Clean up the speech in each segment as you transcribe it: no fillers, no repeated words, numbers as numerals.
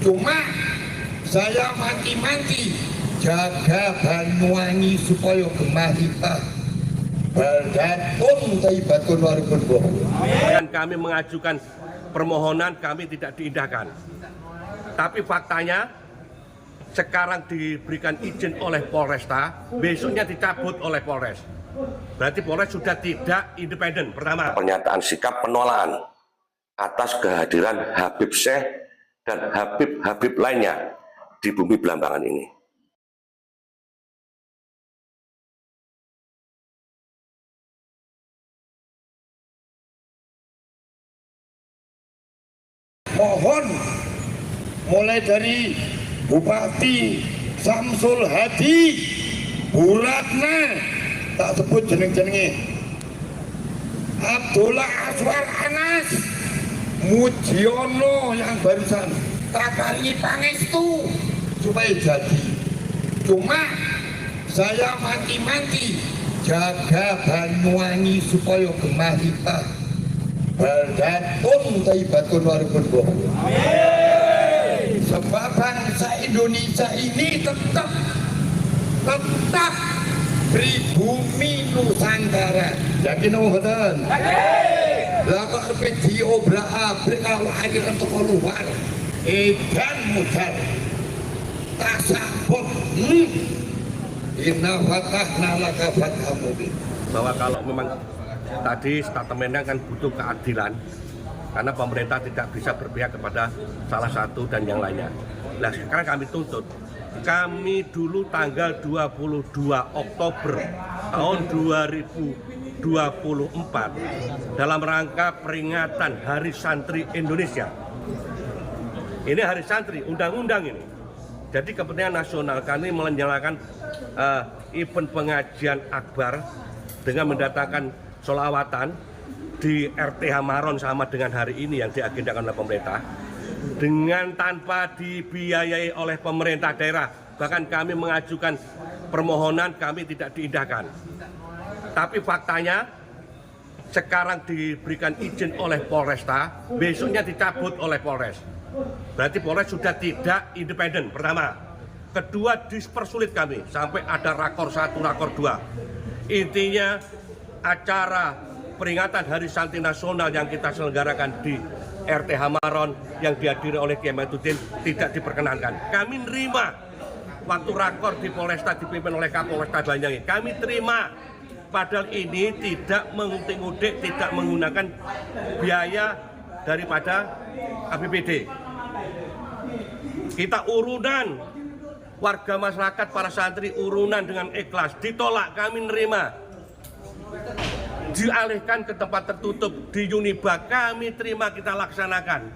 Cuma saya mati-mati jaga Banyuwangi supaya gemah kita baldatun taibatun waripun bohong. Dan kami mengajukan permohonan kami tidak diindahkan. Tapi faktanya sekarang diberikan izin oleh Polresta, besoknya dicabut oleh Polres. Berarti Polres sudah tidak independen. Pertama, pernyataan sikap penolakan atas kehadiran Habib Syekh dan Habib-Habib lainnya di bumi Belambangan ini. Mohon mulai dari Bupati Samsul Hadi, Bu Ratna, tak sebut jeneng-jenenge, Abdullah Aswar Anas, Mujiono yang barusan, Kaparingi pangestu supaya jadi. Cuma saya mati-mati jaga Banyuwangi supaya gemah kita baldatun taibatun waripun bohong. Sebab bangsa Indonesia ini tetap pribumi Nusantara. Yakin mboten? Lah kok arep diobrak-abrik kalau akhirnya teko luar. Edan mudar. Tasabut. Inna fatahna laka fatham mubin. bahwa kalau memang tadi statementnya kan butuh keadilan, karena pemerintah tidak bisa berpihak kepada salah satu dan yang lainnya. Nah sekarang kami tuntut, kami dulu tanggal 22 Oktober tahun 2024 dalam rangka peringatan Hari Santri Indonesia. Ini Hari Santri, undang-undang ini. Jadi kepentingan nasional kami menyalakan event pengajian akbar dengan mendatangkan sholawatan di RTH Maron sama dengan hari ini yang diagendakan oleh pemerintah, dengan tanpa dibiayai oleh pemerintah daerah. Bahkan kami mengajukan permohonan, kami tidak diindahkan. Tapi faktanya sekarang diberikan izin oleh Polresta, besoknya dicabut oleh Polres. Berarti Polres sudah tidak independen, pertama. Kedua, dipersulit kami sampai ada rakor 1, rakor 2. Intinya acara peringatan Hari Santri Nasional yang kita selenggarakan di RTH Maron yang dihadiri oleh Kiai Mahyudin tidak diperkenankan. Kami nerima waktu rakor di Polresta dipimpin oleh Kapolresta Banyuwangi. Kami terima, padahal ini tidak mengutik-utik, tidak menggunakan biaya daripada APBD. Kita urunan, warga masyarakat, para santri urunan dengan ikhlas, ditolak, kami nerima. Dialihkan ke tempat tertutup di Uniba, kami terima, kita laksanakan.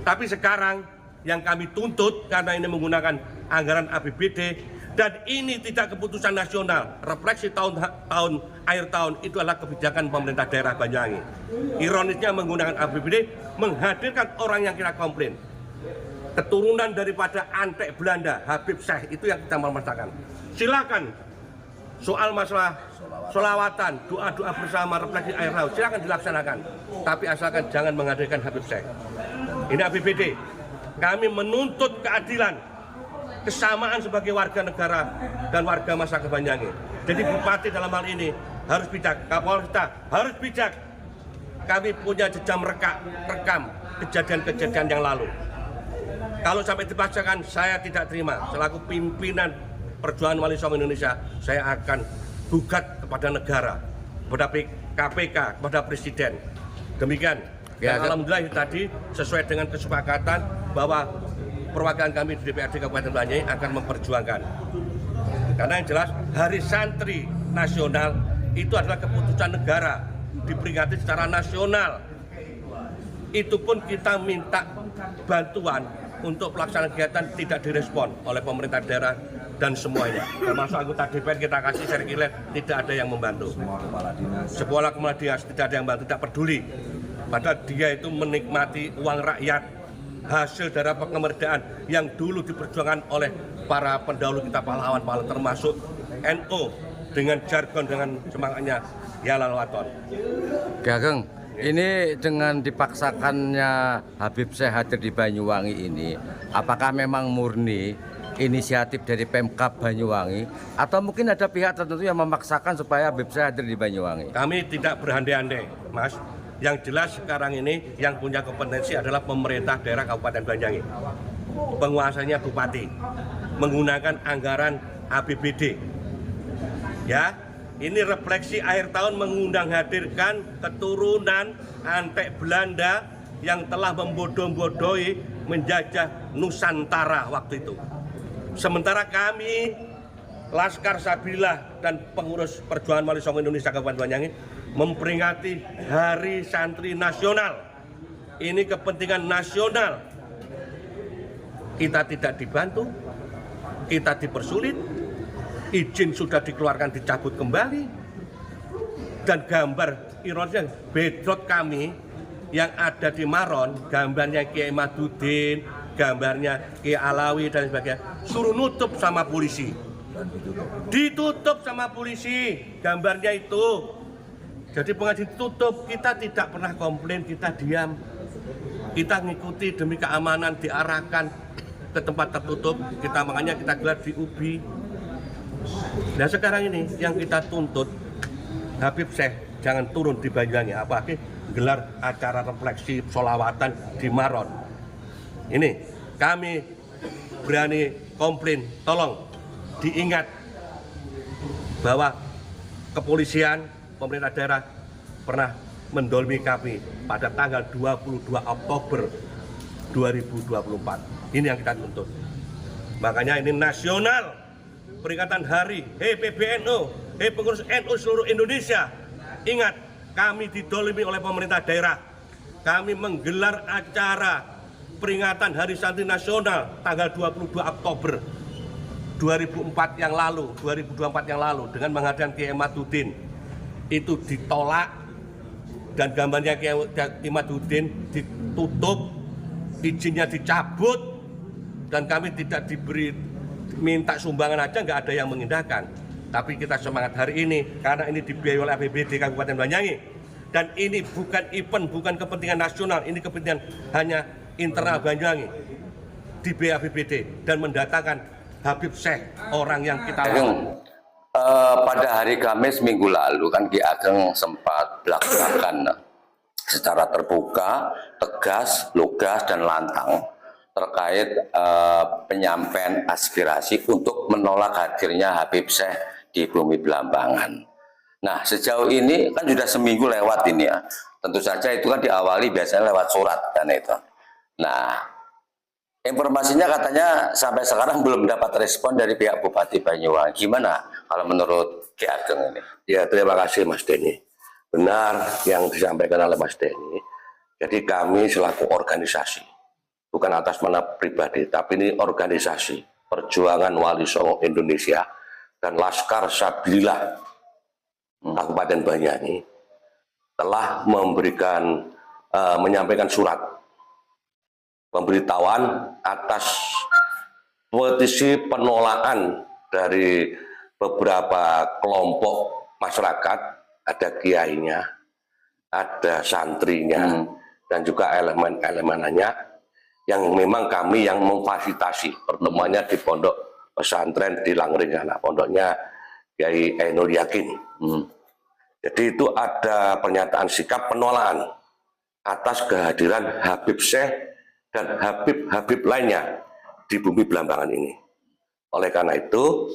Tapi sekarang yang kami tuntut, karena ini menggunakan anggaran APBD dan ini tidak keputusan nasional, refleksi akhir tahun itu adalah kebijakan pemerintah daerah Banyuwangi. Ironisnya menggunakan APBD menghadirkan orang yang kita komplain, keturunan daripada antek Belanda, Habib Syekh, itu yang kita memasakkan. Silakan soal masalah sholawatan, doa-doa bersama, refleksi air laut, silakan dilaksanakan. Tapi asalkan jangan menghadirkan Habib Syekh. Ini APBD. Kami menuntut keadilan, kesamaan sebagai warga negara dan warga masyarakat Banyuwangi. Jadi Bupati dalam hal ini harus bijak, Kapolresta harus bijak. Kami punya jejak rekam kejadian-kejadian yang lalu. Kalau sampai dipaksakan, saya tidak terima. Selaku pimpinan Perjuangan Wali Songo Indonesia, saya akan gugat kepada negara, kepada KPK, kepada Presiden. Demikian. Dan alhamdulillah tadi sesuai dengan kesepakatan bahwa perwakilan kami di DPRD Kabupaten Banyuwangi akan memperjuangkan. Karena yang jelas Hari Santri Nasional itu adalah keputusan negara, diperingati secara nasional. Itu pun kita minta bantuan untuk pelaksanaan kegiatan tidak direspon oleh pemerintah daerah dan semuanya. Termasuk anggota DPR kita kasih sirkuler, tidak ada yang membantu. Sekolah kepala dinas tidak ada yang membantu, tidak peduli. Padahal dia itu menikmati uang rakyat, hasil dari kemerdekaan yang dulu diperjuangkan oleh para pendahulu kita, pahlawan-pahlawan, termasuk NU dengan jargon, dengan semangatnya Yalal Waton. Gageng, Ini dengan dipaksakannya Habib Syekh hadir di Banyuwangi ini, apakah memang murni inisiatif dari Pemkab Banyuwangi atau mungkin ada pihak tertentu yang memaksakan supaya Habib Syekh hadir di Banyuwangi? Kami tidak berandai-andai, Mas. Yang jelas sekarang ini yang punya kompetensi adalah pemerintah daerah Kabupaten Banyuwangi. Penguasanya bupati menggunakan anggaran APBD. Ya, ini refleksi akhir tahun mengundang hadirkan keturunan antek Belanda yang telah membodoh-bodohi menjajah Nusantara waktu itu. Sementara kami, Laskar Sabilah dan pengurus Perjuangan Wali Songo Indonesia Kabupaten Banyuwangi memperingati Hari Santri Nasional. Ini kepentingan nasional. Kita tidak dibantu, kita dipersulit, izin sudah dikeluarkan dicabut kembali, dan gambar ironisnya bedrot kami yang ada di Maron, gambarnya Kiai Madudin, gambarnya Kiai Alawi dan sebagainya, suruh nutup sama polisi, ditutup sama polisi gambarnya itu. Jadi pengajian ditutup, kita tidak pernah komplain, kita diam, kita ngikuti demi keamanan, diarahkan ke tempat tertutup, kita makanya kita gelar di UBI. Nah sekarang ini yang kita tuntut Habib Syekh jangan turun di Banyuwangi, apalagi gelar acara refleksi sholawatan di Maron. Ini kami berani komplain, tolong diingat bahwa kepolisian, pemerintah daerah pernah mendolimi kami pada tanggal 22 Oktober 2024. Ini yang kita tuntut. Makanya ini nasional, peringatan hari, hei PBNU, hei pengurus NU seluruh Indonesia. Ingat, kami didolimi oleh pemerintah daerah. Kami menggelar acara peringatan Hari Santri Nasional tanggal 22 Oktober 2024 yang lalu, 2024 yang lalu dengan menghadirkan Kiai Madudin. Itu ditolak dan gambarnya Kiai Madudin ditutup, izinnya dicabut, dan kami tidak diberi, minta sumbangan aja nggak ada yang mengindahkan. Tapi kita semangat hari ini karena ini dibiayai oleh APBD Kabupaten Banyuwangi, dan ini bukan event, bukan kepentingan nasional, ini kepentingan hanya internal Banyuwangi, dibiayai APBD dan mendatangkan Habib Syekh, orang yang kita pada hari Kamis minggu lalu kan Ki Ageng sempat belak-belakan secara terbuka, tegas, lugas dan lantang terkait penyampaian aspirasi untuk menolak hadirnya Habib Syekh di Bumi Belambangan. Nah, sejauh ini kan sudah seminggu lewat ini ya. Tentu saja itu kan diawali biasanya lewat surat kan itu. Nah, informasinya katanya sampai sekarang belum dapat respon dari pihak Bupati Banyuwangi. Gimana kalau menurut Ki Ageng ini? Ya, terima kasih Mas Denny. Benar yang disampaikan oleh Mas Denny. Jadi kami selaku organisasi, bukan atas nama pribadi, tapi ini organisasi Perjuangan Wali Songo Indonesia dan Laskar Sabilah Kabupaten Banyuwangi telah menyampaikan surat pemberitahuan atas petisi penolakan dari beberapa kelompok masyarakat, ada kiainya, ada santrinya, dan juga elemen-elemenannya, yang memang kami yang memfasilitasi pertemuannya di pondok pesantren di Langring sana, pondoknya Kiai Ainul Yakin. Jadi itu ada pernyataan sikap penolakan atas kehadiran Habib Syekh dan Habib-Habib lainnya di Bumi Belambangan ini. Oleh karena itu,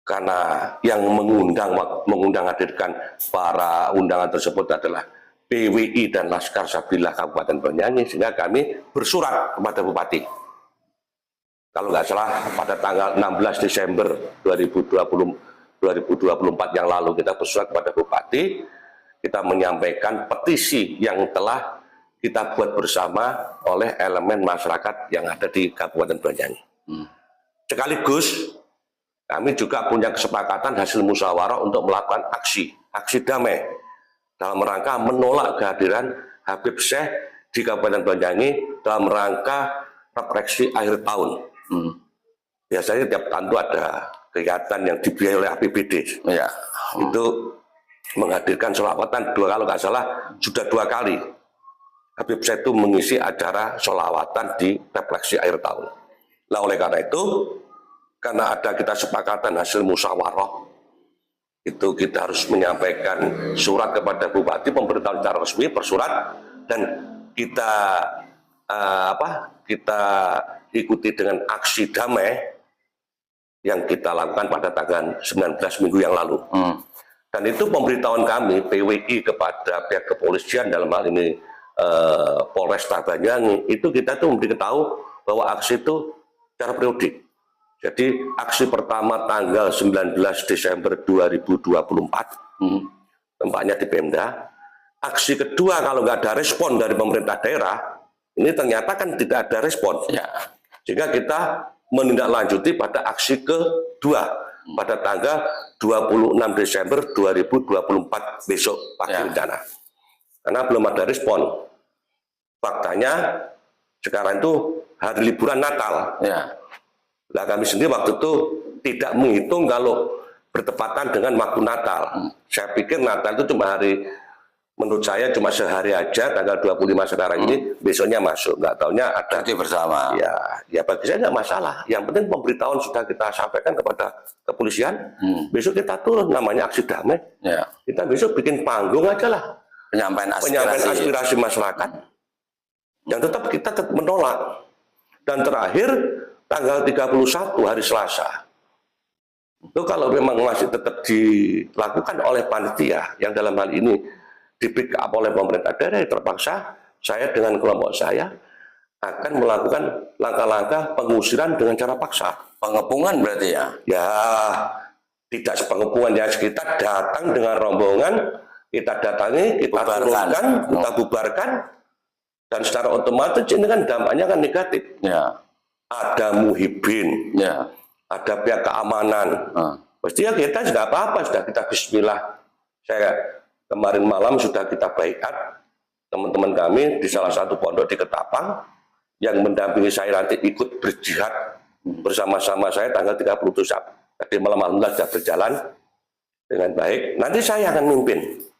karena yang mengundang hadirkan para undangan tersebut adalah PWI dan Laskar Sabilah Kabupaten Banyuwangi, sehingga kami bersurat kepada Bupati. Kalau nggak salah pada tanggal 16 Desember 2024 yang lalu kita bersurat kepada Bupati, kita menyampaikan petisi yang telah kita buat bersama oleh elemen masyarakat yang ada di Kabupaten Banyuwangi. Sekaligus kami juga punya kesepakatan hasil musyawarah untuk melakukan aksi damai dalam rangka menolak kehadiran Habib Syekh di Kabupaten Banyuwangi dalam rangka refleksi akhir tahun. Biasanya tiap tahun itu ada kegiatan yang dibiayai oleh APBD. Ya. Itu menghadirkan sholawatan kalau nggak salah sudah 2 kali. Habib Syekh itu mengisi acara sholawatan di refleksi akhir tahun. Nah oleh karena itu, karena ada kita sepakatan hasil musyawarah, itu kita harus menyampaikan surat kepada Bupati, pemberitahuan secara resmi bersurat, dan kita kita ikuti dengan aksi damai yang kita lakukan pada tanggal 19 minggu yang lalu. Dan itu pemberitahuan kami PWI kepada pihak kepolisian, dalam hal ini Polresta Banyuwangi, itu kita tuh memberitahu bahwa aksi itu secara periodik. Jadi aksi pertama tanggal 19 Desember 2024, tempatnya di Pemda. Aksi kedua kalau nggak ada respon dari pemerintah daerah, ini ternyata kan tidak ada respon. Ya. Sehingga kita menindaklanjuti pada aksi kedua pada tanggal 26 Desember 2024 besok pagi rencana. Karena belum ada respon. Faktanya sekarang itu hari liburan Natal. Ya. Nah kami sendiri waktu itu tidak menghitung kalau bertepatan dengan waktu Natal. Saya pikir Natal itu cuma hari, menurut saya cuma sehari aja, tanggal 25 sekarang ini, besoknya masuk. Nggak taunya ada Cuti bersama. Ya bagi saya nggak masalah. Yang penting pemberitahuan sudah kita sampaikan kepada kepolisian. Besok kita turun, namanya aksi damai. Ya. Kita besok bikin panggung aja lah. Penyampaian Aspirasi masyarakat. Yang tetap kita tetap menolak. Dan terakhir tanggal 31 hari Selasa. Itu kalau memang masih tetap dilakukan oleh panitia yang dalam hal ini di-pick up oleh pemerintah daerah, terpaksa saya dengan kelompok saya akan melakukan langkah-langkah pengusiran dengan cara paksa. Pengepungan berarti ya? Ya, tidak sepengepungan ya, kita datang dengan rombongan, kita datangi, kita turunkan, kita bubarkan, dan secara otomatis ini kan dampaknya kan negatif. Ya. Ada muhibin, Ya. ada pihak keamanan. Pasti ya kita nggak apa-apa, sudah kita bismillah. Saya kemarin malam sudah kita baiat teman-teman kami di salah satu pondok di Ketapang yang mendampingi saya nanti ikut berjihad bersama-sama saya tanggal 31. Jadi malam alhamdulillah sudah berjalan dengan baik. Nanti saya akan mimpin